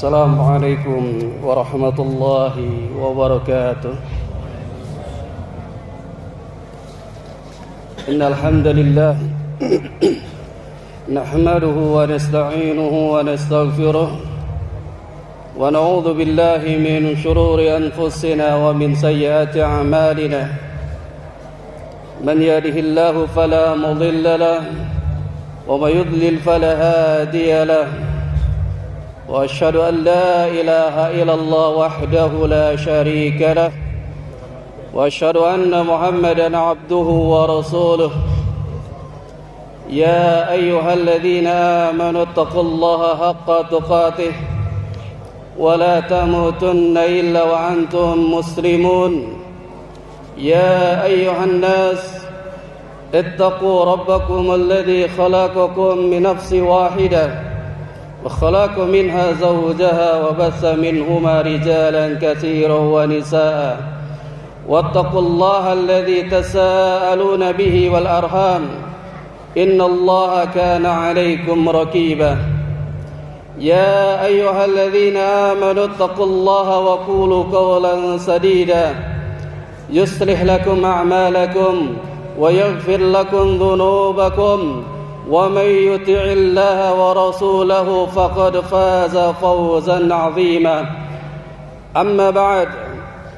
السلام عليكم ورحمة الله وبركاته. إن الحمد لله نحمده ونستعينه ونستغفره ونعوذ بالله من شرور أنفسنا ومن سيئات أعمالنا. من يهده الله فلا مضل له ومن يضلل فلا هادي له. وأشهد أن لا إله إلا الله وحده لا شريك له وأشهد أن محمدا عبده ورسوله. يا أيها الذين آمنوا اتقوا الله حق تقاته ولا تموتن إلا وأنتم مسلمون. يا أيها الناس اتقوا ربكم الذي خلقكم من نفس واحدة وخلق منها زوجها وبث منهما رجالا كثيرا ونساء واتقوا الله الذي تساءلون به والأرحام إن الله كان عليكم رقيبا. يا أيها الذين آمنوا اتقوا الله وقولوا قولا سديدا يصلح لكم أعمالكم ويغفر لكم ذنوبكم ومن يطع الله ورسوله فقد فاز فوزا عظيما. أما بعد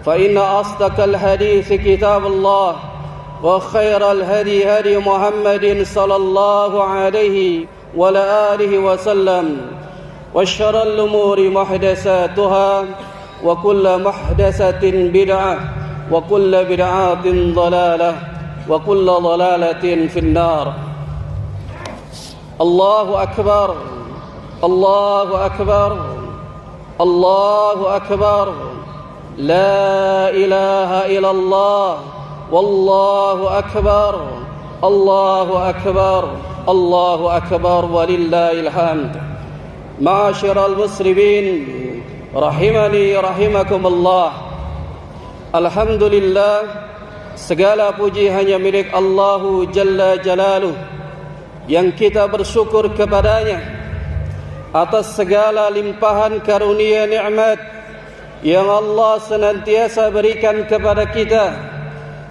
فإن أصدق الحديث كتاب الله وخير الهدي هدي محمد صلى الله عليه وعلى آله وسلم وشر الأمور محدثاتها وكل محدثة بدعة وكل بدعة ضلالة وكل ضلالة في النار. الله أكبر الله أكبر الله أكبر لا إله إلا الله والله أكبر الله أكبر الله أكبر ولله الحمد. معاشر المسلمين rahimani rahimakumullah. Alhamdulillah, segala puji hanya milik Allahu Jalla Jalaluh, yang kita bersyukur kepadanya atas segala limpahan karunia nikmat yang Allah senantiasa berikan kepada kita,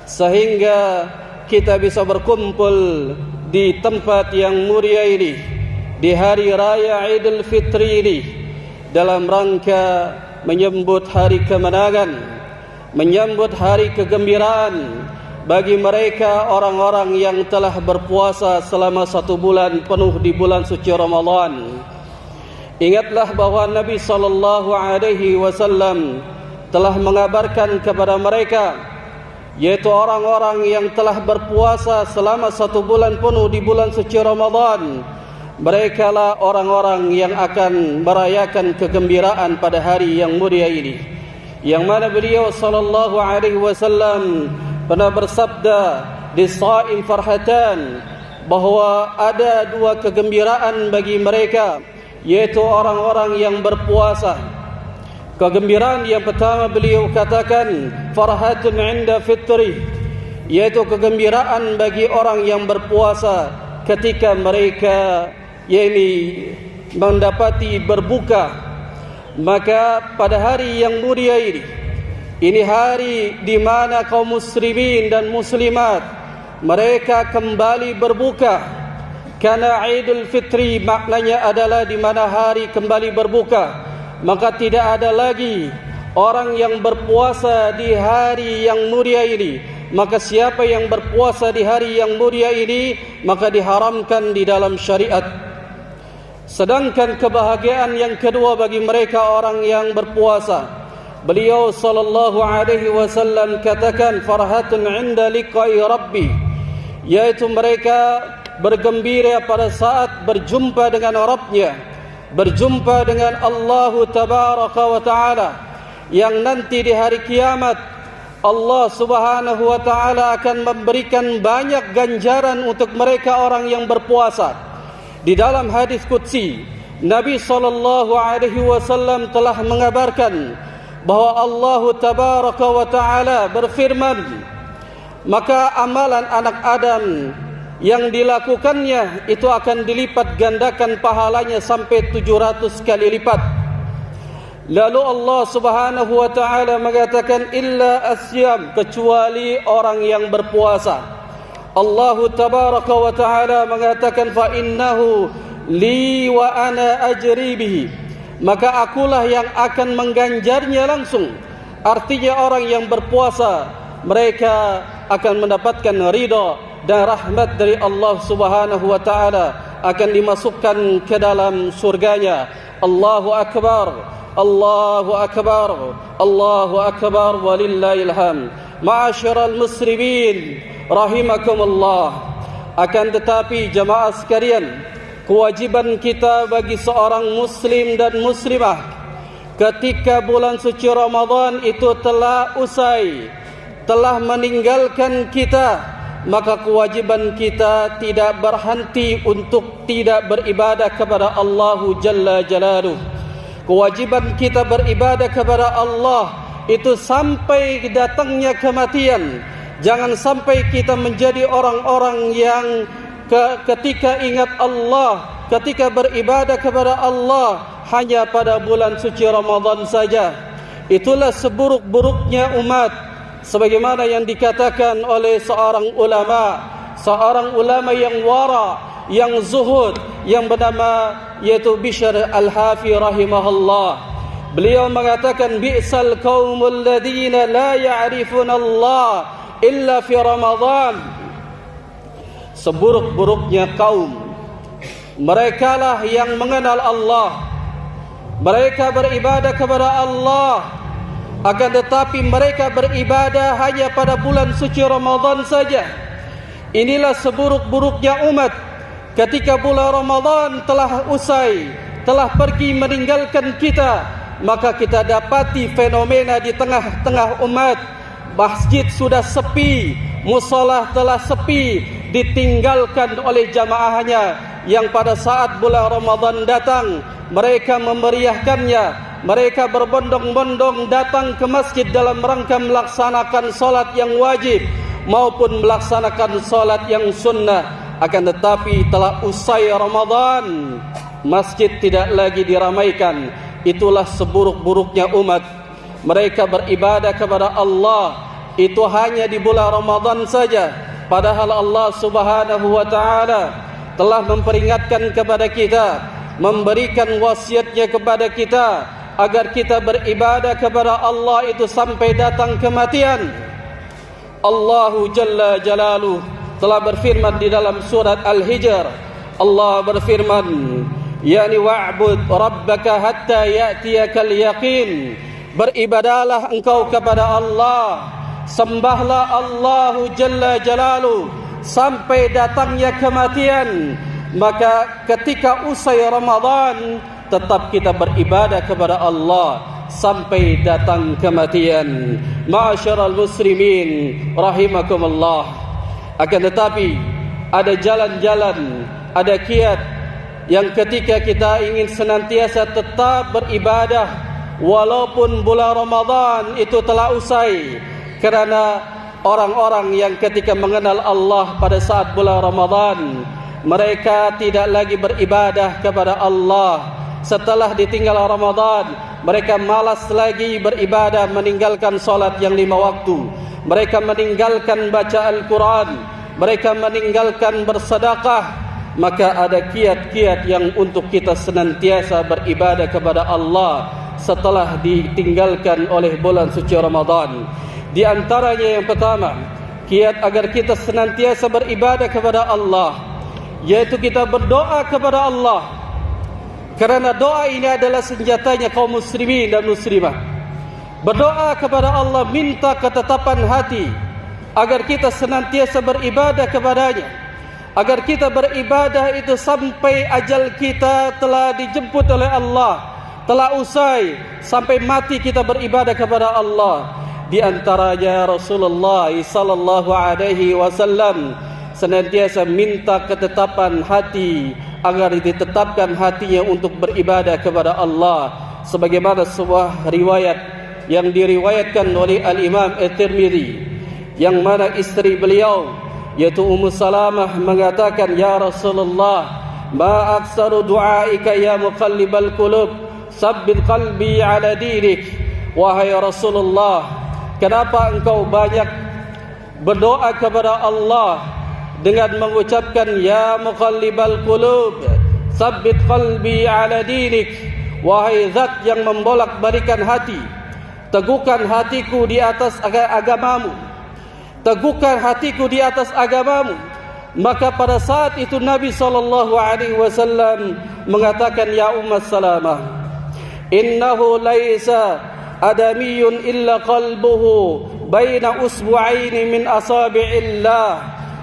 sehingga kita bisa berkumpul di tempat yang mulia ini di hari raya Idul Fitri ini dalam rangka menyambut hari kemenangan, menyambut hari kegembiraan bagi mereka orang-orang yang telah berpuasa selama 1 bulan penuh di bulan suci Ramadan. Ingatlah bahwa Nabi SAW telah mengabarkan kepada mereka, yaitu orang-orang yang telah berpuasa selama 1 bulan penuh di bulan suci Ramadan, mereka lah orang-orang yang akan merayakan kegembiraan pada hari yang mulia ini, yang mana beliau SAW pernah bersabda di Shaim Farhatan bahwa ada 2 kegembiraan bagi mereka, yaitu orang-orang yang berpuasa. Kegembiraan yang pertama beliau katakan farhatun 'inda fitri, yaitu kegembiraan bagi orang yang berpuasa ketika mereka mendapati berbuka. Maka pada hari yang mulia ini hari di mana kaum muslimin dan muslimat mereka kembali berbuka. Karena Idul Fitri maknanya adalah di mana hari kembali berbuka, maka tidak ada lagi orang yang berpuasa di hari yang mulia ini. Maka siapa yang berpuasa di hari yang mulia ini, maka diharamkan di dalam syariat. Sedangkan kebahagiaan yang kedua bagi mereka orang yang berpuasa, beliau SAW katakan farhatun 'inda liqa'i rabbi, yaitu mereka bergembira pada saat berjumpa dengan Rabbnya, berjumpa dengan Allah Tabaraka wa Ta'ala, yang nanti di hari kiamat Allah Subhanahu wa Ta'ala akan memberikan banyak ganjaran untuk mereka orang yang berpuasa. Di dalam hadis qudsi, Nabi SAW telah mengabarkan bahwa Allah Tabaraka wa Ta'ala berfirman, maka amalan anak Adam yang dilakukannya itu akan dilipat gandakan pahalanya sampai 700 kali lipat. Lalu Allah Subhanahu wa taala mengatakan illa asyam, kecuali orang yang berpuasa. Allah tabaraka wa taala mengatakan fa innahu li wa ana ajri bihi, maka akulah yang akan mengganjarnya langsung. Artinya orang yang berpuasa mereka akan mendapatkan ridha dan rahmat dari Allah Subhanahu wa taala, akan dimasukkan ke dalam surganya. Allahu akbar, Allahu akbar, Allahu akbar, walillahil hamd. Ma'asyiral muslimin rahimakumullah. Akan tetapi jemaah sekalian, kewajiban kita bagi seorang muslim dan muslimah ketika bulan suci Ramadan itu telah usai, telah meninggalkan kita, maka kewajiban kita tidak berhenti untuk tidak beribadah kepada Allah Jalla Jalaluh. Kewajiban kita beribadah kepada Allah itu sampai datangnya kematian. Jangan sampai kita menjadi orang-orang yang ketika ingat Allah, ketika beribadah kepada Allah hanya pada bulan suci Ramadan saja. Itulah seburuk-buruknya umat, sebagaimana yang dikatakan oleh seorang ulama yang wara, yang zuhud, yang bernama yaitu Bishr Al-Hafi rahimahullah. Beliau mengatakan bi'sal qaumul ladina la ya'rifuna Allah illa fi Ramadan. Seburuk-buruknya kaum, merekalah yang mengenal Allah, mereka beribadah kepada Allah, akan tetapi mereka beribadah hanya pada bulan suci Ramadan saja. Inilah seburuk-buruknya umat. Ketika bulan Ramadan telah usai, telah pergi meninggalkan kita, maka kita dapati fenomena di tengah-tengah umat. Masjid sudah sepi, mushola telah sepi, ditinggalkan oleh jamaahnya yang pada saat bulan Ramadan datang, mereka memeriahkannya. Mereka berbondong-bondong datang ke masjid dalam rangka melaksanakan solat yang wajib maupun melaksanakan solat yang sunnah. Akan tetapi telah usai Ramadan, masjid tidak lagi diramaikan. Itulah seburuk-buruknya umat. Mereka beribadah kepada Allah itu hanya di bulan Ramadan saja, padahal Allah Subhanahu wa taala telah memperingatkan kepada kita, memberikan wasiatnya kepada kita agar kita beribadah kepada Allah itu sampai datang kematian. Allahu Jalla Jalaluh telah berfirman di dalam surat Al-Hijr. Allah berfirman, yakni wa'bud rabbaka hatta ya'tiyakal yaqin. Beribadahlah engkau kepada Allah, sembahlah Allahu Jalla Jalaluh sampai datangnya kematian. Maka ketika usai Ramadan tetap kita beribadah kepada Allah sampai datang kematian. Ma'asyiral muslimin rahimakumullah. Akan tetapi ada jalan-jalan, ada kiat yang ketika kita ingin senantiasa tetap beribadah walaupun bulan Ramadan itu telah usai. Kerana orang-orang yang ketika mengenal Allah pada saat bulan Ramadan, mereka tidak lagi beribadah kepada Allah. Setelah ditinggal Ramadan, mereka malas lagi beribadah, meninggalkan solat yang 5 waktu. Mereka meninggalkan baca Al-Quran, mereka meninggalkan bersedekah. Maka ada kiat-kiat yang untuk kita senantiasa beribadah kepada Allah setelah ditinggalkan oleh bulan suci Ramadan. Di antaranya yang pertama, kiat agar kita senantiasa beribadah kepada Allah, yaitu kita berdoa kepada Allah. Kerana doa ini adalah senjatanya kaum muslimin dan muslimah. Berdoa kepada Allah, minta ketetapan hati agar kita senantiasa beribadah kepadanya, agar kita beribadah itu sampai ajal kita telah dijemput oleh Allah, telah usai, sampai mati kita beribadah kepada Allah. Di antaranya Rasulullah sallallahu alaihi wasallam senantiasa minta ketetapan hati agar ditetapkan hatinya untuk beribadah kepada Allah, sebagaimana sebuah riwayat yang diriwayatkan oleh Al-Imam At-Tirmidzi, yang mana istri beliau yaitu Ummu Salamah mengatakan, ya Rasulullah, ma aktsaru du'aika ya muqallibal qulub. sabbit qalbi ala dinik. Wahai Rasulullah, kenapa engkau banyak berdoa kepada Allah dengan mengucapkan ya muqallibal qulub sabbit qalbi ala dinik. Wahai zat yang membolak-balikan hati, teguhkan hatiku di atas agamamu. Teguhkan hatiku di atas agamamu. Maka pada saat itu Nabi SAW mengatakan, ya Ummat Salamah, innahu laisa adamiyun illa qalbuhu baina usbu'aini min asabi'illah.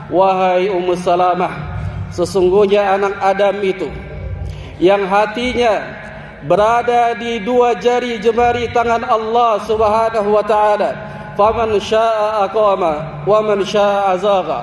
Wahai Ummu Salamah, sesungguhnya anak Adam itu yang hatinya berada di 2 jari jemari tangan Allah Subhanahu wa taala. Faman syaa'a aqama wa man syaa'a azagha.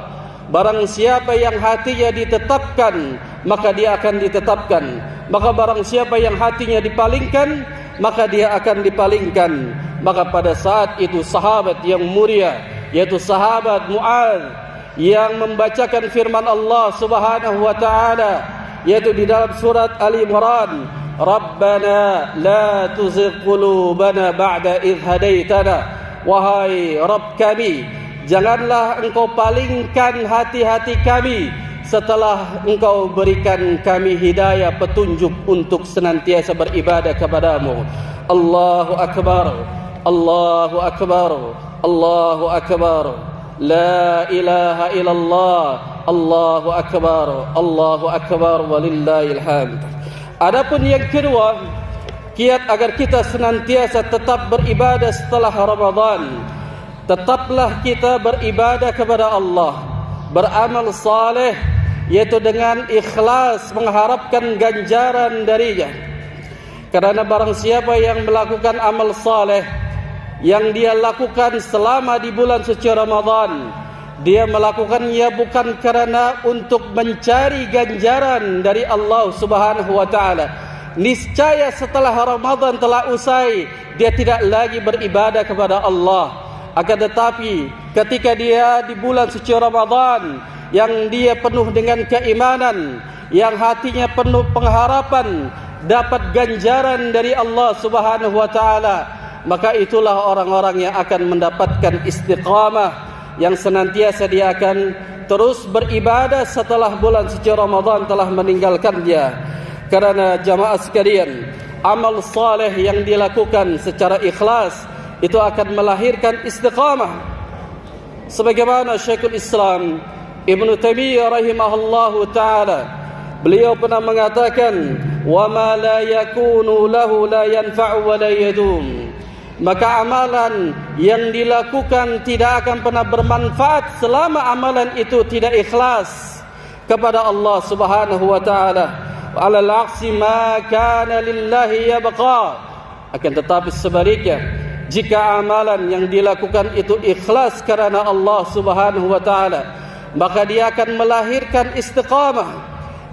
Barang siapa yang hatinya ditetapkan, maka dia akan ditetapkan. Maka barang siapa yang hatinya dipalingkan, maka dia akan dipalingkan. Maka pada saat itu sahabat yang mulia, yaitu sahabat Mu'adz, yang membacakan firman Allah Subhanahu wa taala, yaitu di dalam surat Ali Imran, Rabbana la tuzigh qulubana ba'da idh hadaitana. Wahai Rabb kami, janganlah engkau palingkan hati-hati kami setelah engkau berikan kami hidayah, petunjuk untuk senantiasa beribadah kepadamu. Allahu Akbar, Allahu Akbar, Allahu Akbar. La ilaha illallah, Allahu Akbar, Allahu Akbar, walillahil hamd. Adapun yang kedua, kiat agar kita senantiasa tetap beribadah setelah Ramadan. Tetaplah kita beribadah kepada Allah, beramal saleh, yaitu dengan ikhlas mengharapkan ganjaran darinya. Karena barang siapa yang melakukan amal saleh yang dia lakukan selama di bulan suci Ramadan, dia melakukannya bukan karena untuk mencari ganjaran dari Allah Subhanahu wa taala. Niscaya setelah Ramadan telah usai, dia tidak lagi beribadah kepada Allah. Akan tetapi ketika dia di bulan suci Ramadan yang dia penuh dengan keimanan, yang hatinya penuh pengharapan dapat ganjaran dari Allah Subhanahu wa taala, maka itulah orang-orang yang akan mendapatkan istiqamah, yang senantiasa dia akan terus beribadah setelah bulan suci Ramadan telah meninggalkannya. Karena jamaah sekalian, amal saleh yang dilakukan secara ikhlas itu akan melahirkan istiqamah. Sebagaimana Syekhul Islam Ibn Taimiyah rahimahullahu ta'ala, beliau pernah mengatakan, wa ma la yakunu lahu la yanfa'u wa la yadum. Maka amalan yang dilakukan tidak akan pernah bermanfaat selama amalan itu tidak ikhlas kepada Allah Subhanahu wa ta'ala. Ala al-aqsi ma kana lillahi yabqa. Akan tetapi sebaliknya, jika amalan yang dilakukan itu ikhlas karena Allah Subhanahu wa taala, maka dia akan melahirkan istiqamah.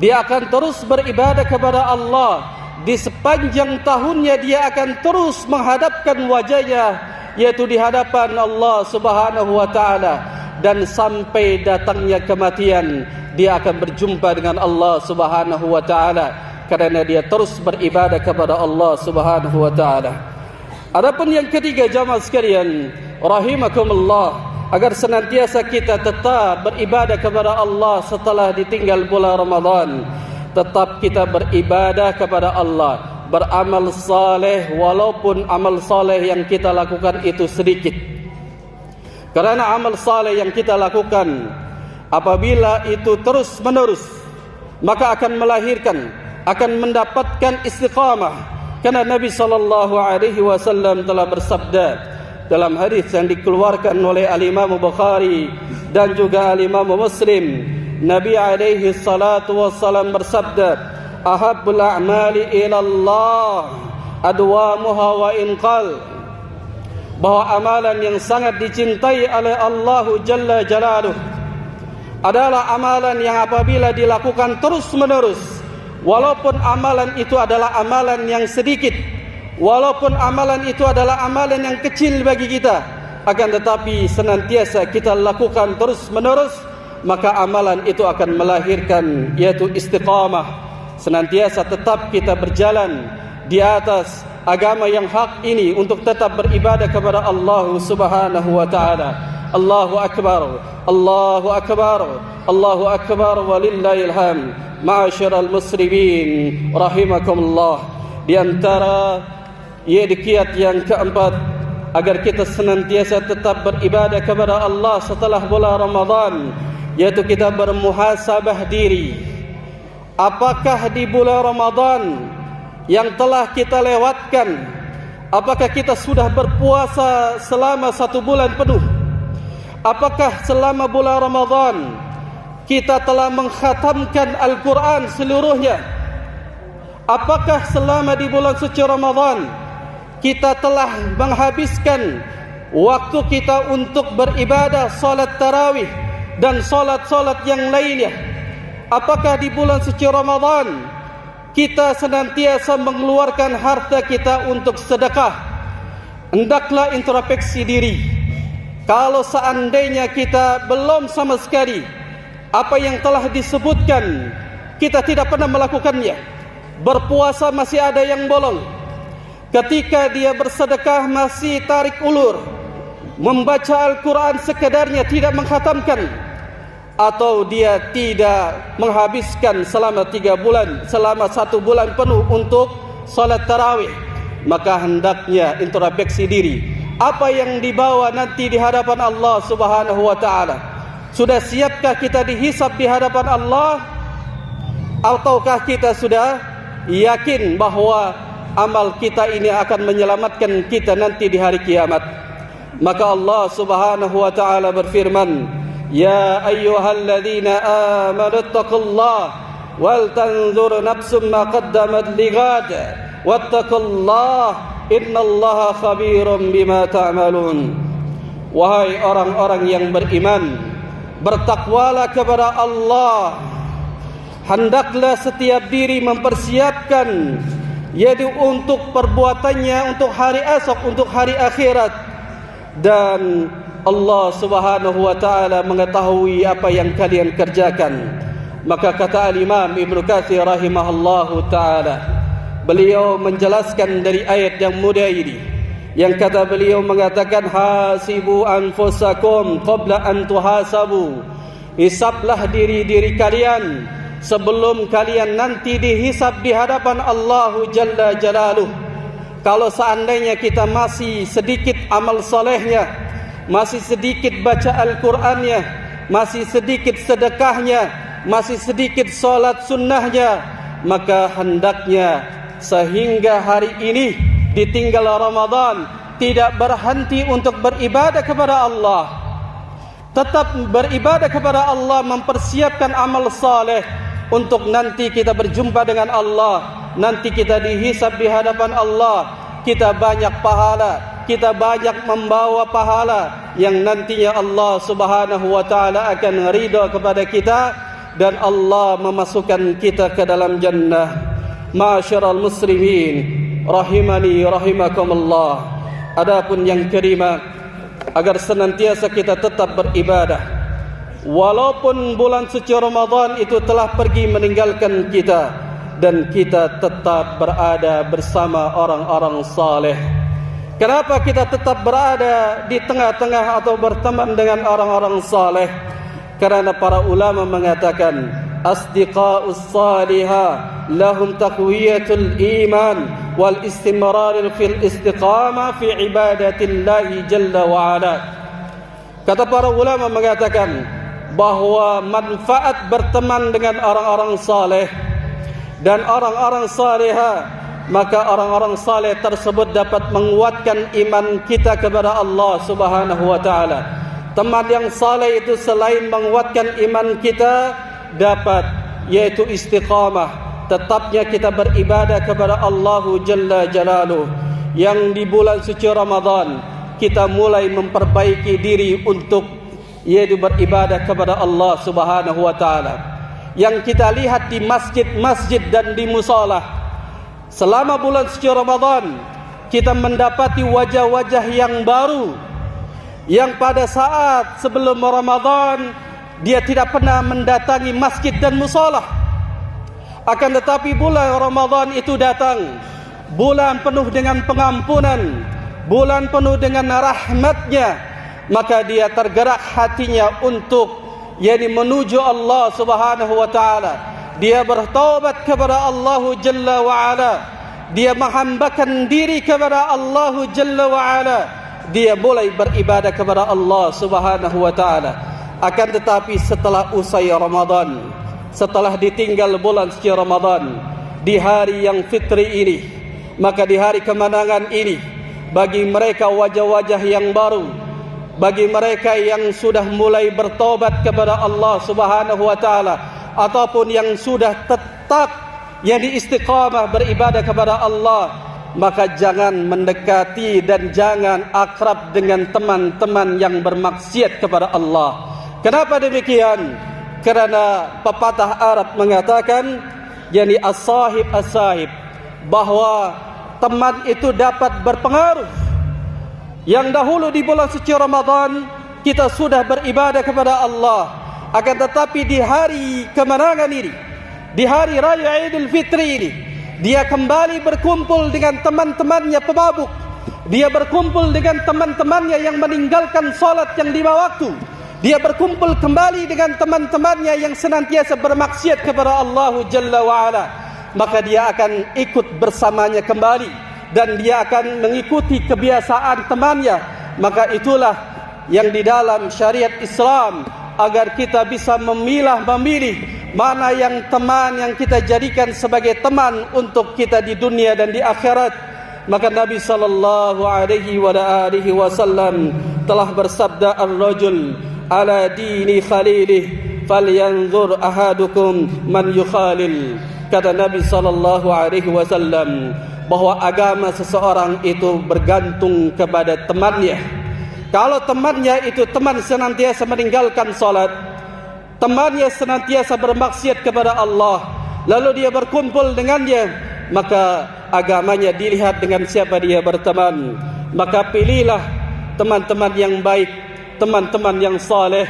Dia akan terus beribadah kepada Allah. Di sepanjang tahunnya dia akan terus menghadapkan wajahnya, yaitu di hadapan Allah Subhanahu wa taala, dan sampai datangnya kematian dia akan berjumpa dengan Allah Subhanahu wa taala karena dia terus beribadah kepada Allah Subhanahu wa taala. Adapun yang ketiga, jamaah sekalian rahimakumullah, agar senantiasa kita tetap beribadah kepada Allah setelah ditinggal bulan Ramadan, tetap kita beribadah kepada Allah, beramal saleh walaupun amal saleh yang kita lakukan itu sedikit. Karena amal saleh yang kita lakukan apabila itu terus menerus, maka akan melahirkan, akan mendapatkan istiqamah. Karena Nabi SAW telah bersabda dalam hadis yang dikeluarkan oleh Al-Imam Bukhari dan juga Al-Imam Muslim, Nabi SAW bersabda, ahabbul a'mali ilallah adwamuha wa inqal. Bahwa amalan yang sangat dicintai oleh Allah Jalla Jalaluh adalah amalan yang apabila dilakukan terus menerus, walaupun amalan itu adalah amalan yang sedikit, walaupun amalan itu adalah amalan yang kecil bagi kita, akan tetapi senantiasa kita lakukan terus menerus, maka amalan itu akan melahirkan yaitu istiqamah. Senantiasa tetap kita berjalan di atas agama yang hak ini untuk tetap beribadah kepada Allah Subhanahu wa taala. Allahu akbar, Allahu akbar, Allahu akbar walillahil hamd. Ma'asyiral muslimin rahimakumullah, di antara kiat yang keempat agar kita senantiasa tetap beribadah kepada Allah setelah bulan Ramadan, yaitu kita bermuhasabah diri. Apakah di bulan Ramadan yang telah kita lewatkan, apakah kita sudah berpuasa selama 1 bulan penuh? Apakah selama bulan Ramadan kita telah mengkhatamkan Al-Quran seluruhnya? Apakah selama di bulan suci Ramadan kita telah menghabiskan waktu kita untuk beribadah salat tarawih dan salat-salat yang lainnya? Apakah di bulan suci Ramadan kita senantiasa mengeluarkan harta kita untuk sedekah? Hendaklah introspeksi diri. Kalau seandainya kita belum sama sekali apa yang telah disebutkan, kita tidak pernah melakukannya. Berpuasa masih ada yang bolong. Ketika dia bersedekah masih tarik ulur. Membaca Al-Quran sekedarnya, tidak mengkhatamkan. Atau dia tidak menghabiskan selama 1 bulan penuh untuk salat tarawih. Maka hendaknya introspeksi diri. Apa yang dibawa nanti di hadapan Allah Subhanahu wa taala? Sudah siapkah kita dihisab di hadapan Allah? Ataukah kita sudah yakin bahwa amal kita ini akan menyelamatkan kita nanti di hari kiamat? Maka Allah Subhanahu wa taala berfirman, "Ya ayyuhalladzina amanu taqullaha wal tanzur nafsum ma qaddamat lighad wattaqullaha innallaha khabirum bima ta'malun." Wahai orang-orang yang beriman, bertakwalah kepada Allah. Hendaklah setiap diri mempersiapkan, yaitu untuk perbuatannya untuk hari esok, untuk hari akhirat. Dan Allah Subhanahu wa taala mengetahui apa yang kalian kerjakan. Maka kata Al-Imam Ibnu Katsir rahimahullahu taala, beliau menjelaskan dari ayat yang mulia ini, yang kata beliau mengatakan, hasibu anfusakum qabla an tuhasabu. Hisablah diri-diri kalian sebelum kalian nanti dihisab di hadapan Allah Jalla Jalaluh. Kalau seandainya kita masih sedikit amal solehnya, masih sedikit baca Al-Qurannya, masih sedikit sedekahnya, masih sedikit solat sunnahnya, maka hendaknya sehingga hari ini ditinggal Ramadan tidak berhenti untuk beribadah kepada Allah. Tetap beribadah kepada Allah, mempersiapkan amal saleh untuk nanti kita berjumpa dengan Allah. Nanti kita dihisab di hadapan Allah. Kita banyak pahala, kita banyak membawa pahala yang nantinya Allah Subhanahu wa taala akan ridha kepada kita dan Allah memasukkan kita ke dalam jannah. Ma'asyiral muslimin rahimani rahimakumullah. Adapun yang kelima, agar senantiasa kita tetap beribadah walaupun bulan suci Ramadan itu telah pergi meninggalkan kita, dan kita tetap berada bersama orang-orang saleh. Kenapa kita tetap berada di tengah-tengah atau berteman dengan orang-orang saleh? Karena para ulama mengatakan, asdiqa'us salihah lahum taqwiyatul iman wal istimrar fil istiqamah fi ibadatillahi jalla wa ala. Kata para ulama mengatakan bahwa manfaat berteman dengan orang-orang saleh dan orang-orang salihah, maka orang-orang saleh tersebut dapat menguatkan iman kita kepada Allah Subhanahu wa taala. Teman yang saleh itu selain menguatkan iman kita, dapat yaitu istiqamah, tetapnya kita beribadah kepada Allah Jalla Jalaluh. Yang di bulan suci Ramadan kita mulai memperbaiki diri untuk yaitu beribadah kepada Allah Subhanahu wa taala. Yang kita lihat di masjid-masjid dan di musala, selama bulan suci Ramadan kita mendapati wajah-wajah yang baru, yang pada saat sebelum Ramadan dia tidak pernah mendatangi masjid dan musala. Akan tetapi bulan Ramadan itu datang, bulan penuh dengan pengampunan, bulan penuh dengan rahmatnya, maka dia tergerak hatinya untuk menuju Allah Subhanahu wa taala. Dia bertaubat kepada Allah Jalla wa ala. Dia menghambakan diri kepada Allah Jalla wa ala. Dia mulai beribadah kepada Allah Subhanahu wa taala. Akan tetapi setelah usai Ramadan, setelah ditinggal bulan suci Ramadan, di hari yang fitri ini, maka di hari kemenangan ini, bagi mereka wajah-wajah yang baru, bagi mereka yang sudah mulai bertobat kepada Allah Subhanahu wa taala, ataupun yang sudah tetap istiqamah beribadah kepada Allah, maka jangan mendekati dan jangan akrab dengan teman-teman yang bermaksiat kepada Allah. Kenapa demikian? Kerana pepatah Arab mengatakan, as-sahib as-sahib, bahwa teman itu dapat berpengaruh. Yang dahulu di bulan suci Ramadan kita sudah beribadah kepada Allah, akan tetapi di hari kemenangan ini, di hari raya Idul Fitri ini, dia kembali berkumpul dengan teman-temannya pemabuk. Dia berkumpul dengan teman-temannya yang meninggalkan salat yang 5 waktu. Dia berkumpul kembali dengan teman-temannya yang senantiasa bermaksiat kepada Allah Jalla wa'ala. Maka dia akan ikut bersamanya kembali, dan dia akan mengikuti kebiasaan temannya. Maka itulah yang di dalam syariat Islam, agar kita bisa memilih mana yang teman yang kita jadikan sebagai teman untuk kita di dunia dan di akhirat. Maka Nabi sallallahu alaihi wasallam telah bersabda, ar-rajul ala dini khalilih falyanzur ahadukum man yukhalil. Kata Nabi sallallahu alaihi wasallam bahwa agama seseorang itu bergantung kepada temannya. Kalau temannya itu teman senantiasa meninggalkan salat, temannya senantiasa bermaksiat kepada Allah, lalu dia berkumpul dengannya, maka agamanya dilihat dengan siapa dia berteman. Maka pilihlah teman-teman yang baik, teman-teman yang saleh.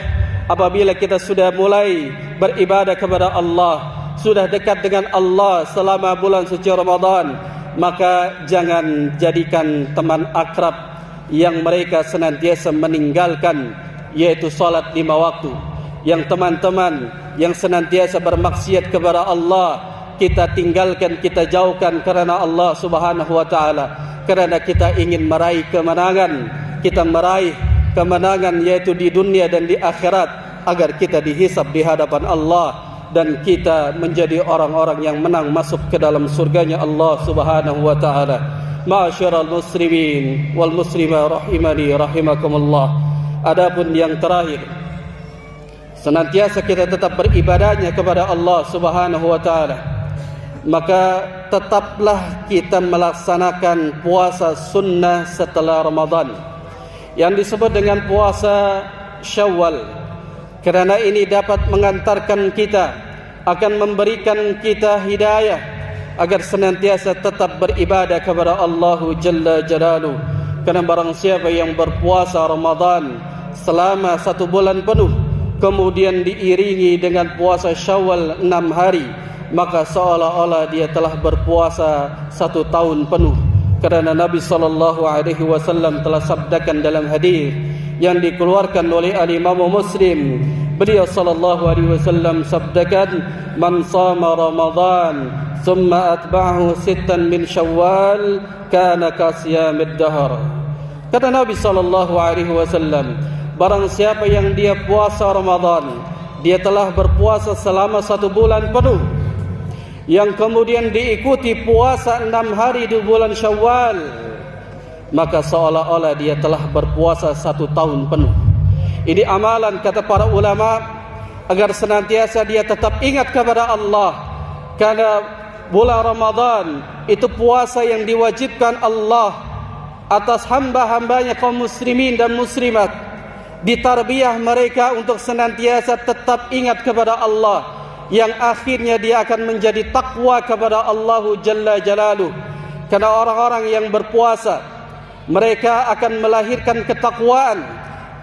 Apabila kita sudah mulai beribadah kepada Allah, sudah dekat dengan Allah selama bulan suci Ramadan, maka jangan jadikan teman akrab yang mereka senantiasa meninggalkan, yaitu salat 5 waktu. Yang teman-teman yang senantiasa bermaksiat kepada Allah, kita tinggalkan, kita jauhkan kerana Allah Subhanahu wa taala. Kerana kita ingin meraih kemenangan, kita meraih kemenangan yaitu di dunia dan di akhirat, agar kita dihisab di hadapan Allah dan kita menjadi orang-orang yang menang masuk ke dalam surganya Allah Subhanahu wa taala. Ma'asyiral muslimin wal muslimah rahimani rahimakumullah. Adapun yang terakhir, senantiasa kita tetap beribadahnya kepada Allah Subhanahu wa taala, maka tetaplah kita melaksanakan puasa sunnah setelah Ramadan yang disebut dengan puasa Syawal. Kerana ini dapat mengantarkan kita, akan memberikan kita hidayah agar senantiasa tetap beribadah kepada Allah Jalla Jalaluh. Kerana barang siapa yang berpuasa Ramadan selama 1 bulan penuh, kemudian diiringi dengan puasa Syawal 6 hari, maka seolah-olah dia telah berpuasa 1 tahun penuh. Kerana Nabi SAW telah sabdakan dalam hadis yang dikeluarkan oleh Imam Muslim, beliau SAW sabdakan, man sama Ramadan thumma atba'ahu 6 min Syawal kana kasiyamid dahr. Kata Nabi SAW, barang siapa yang dia puasa Ramadan, dia telah berpuasa selama 1 bulan penuh, yang kemudian diikuti puasa 6 hari di bulan Syawal, maka seolah-olah dia telah berpuasa 1 tahun penuh. Ini amalan, kata para ulama, agar senantiasa dia tetap ingat kepada Allah. Karena bulan Ramadan itu puasa yang diwajibkan Allah atas hamba-hambanya kaum muslimin dan muslimat. Ditarbiyah mereka untuk senantiasa tetap ingat kepada Allah, yang akhirnya dia akan menjadi takwa kepada Allah Jalla Jalaluh. Karena orang-orang yang berpuasa, mereka akan melahirkan ketakwaan,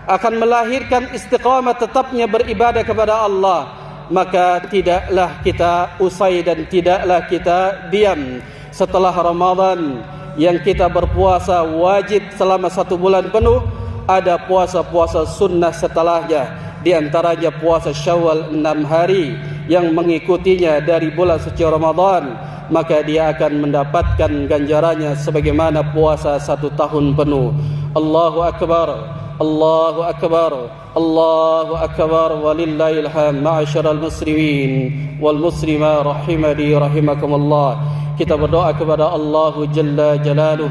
akan melahirkan istiqamah tetapnya beribadah kepada Allah. Maka tidaklah kita usai dan tidaklah kita diam, setelah Ramadan yang kita berpuasa wajib selama 1 bulan penuh, ada puasa-puasa sunnah setelahnya, di antaranya puasa Syawal 6 hari yang mengikutinya dari bulan suci Ramadan, maka dia akan mendapatkan ganjarannya sebagaimana puasa 1 tahun penuh. Allahu Akbar, Allahu Akbar, Allahu Akbar, walillahil hamd. Ma'asyiral muslimin wal muslimat rahimani rahimakumullah. Kita berdoa kepada Allah Jalla Jalaluh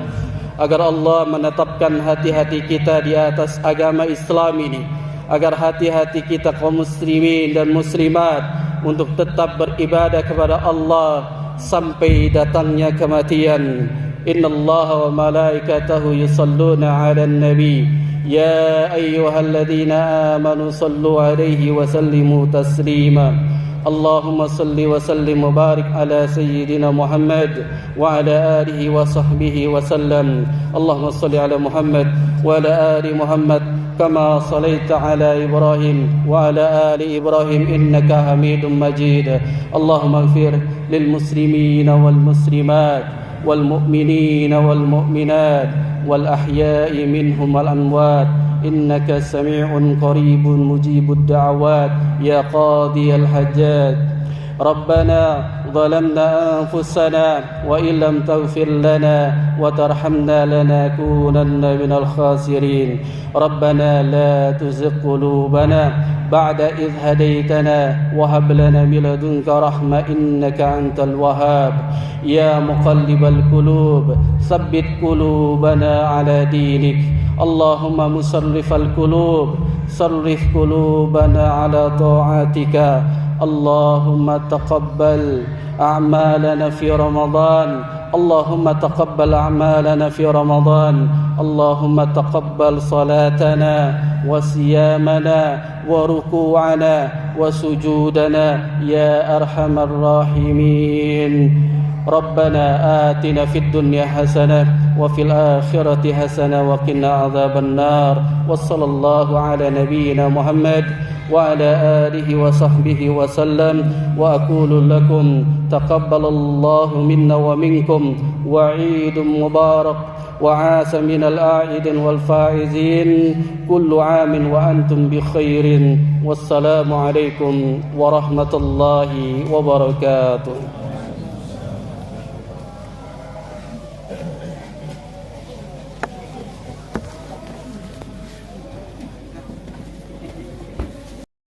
agar Allah menetapkan hati-hati kita di atas agama Islam ini, agar hati-hati kita kaum muslimin dan muslimat untuk tetap beribadah kepada Allah sampai datangnya kematian. Innallaha wa malaikatahu yusalluna 'alan nabi ya ayyuhalladzina amanu sallu 'alaihi wa sallimu taslima. Allahumma salli wa sallim wa barik ala sayyidina Muhammad wa ala alihi wa sahbihi wa sallam. Allahumma salli ala Muhammad wa ala ali Muhammad kama sallaita ala Ibrahim wa ala ali Ibrahim innaka Hamidum Majid. Allahumma ighfir lil muslimin wal muslimat wal mu'minin wal mu'minat wal ahya'i minhum wal amwat إنك سميع قريب مجيب الدعوات يا قاضي الحاجات. ربنا ظلمنا أنفسنا وإن لم تغفر لنا وترحمنا لنكونن من الخاسرين. ربنا لا تزغ قلوبنا بعد إذ هديتنا وهب لنا من لدنك رحمة إنك أنت الوهاب. يا مقلب القلوب ثبت قلوبنا على دينك. اللهم مصرف القلوب صرف قلوبنا على طاعتك. اللهم تقبل أعمالنا في رمضان. اللهم تقبل أعمالنا في رمضان. اللهم تقبل صلاتنا وصيامنا وركوعنا وسجودنا يا أرحم الراحمين. ربنا آتنا في الدنيا حسنة وفي الآخرة حسنة وقنا عذاب النار. وصلى الله على نبينا محمد وعلى آله وصحبه وسلم. وأقول لكم تقبل الله منا ومنكم وعيد مبارك وعاس من العائدين والفائزين. كل عام وأنتم بخير والسلام عليكم ورحمة الله وبركاته.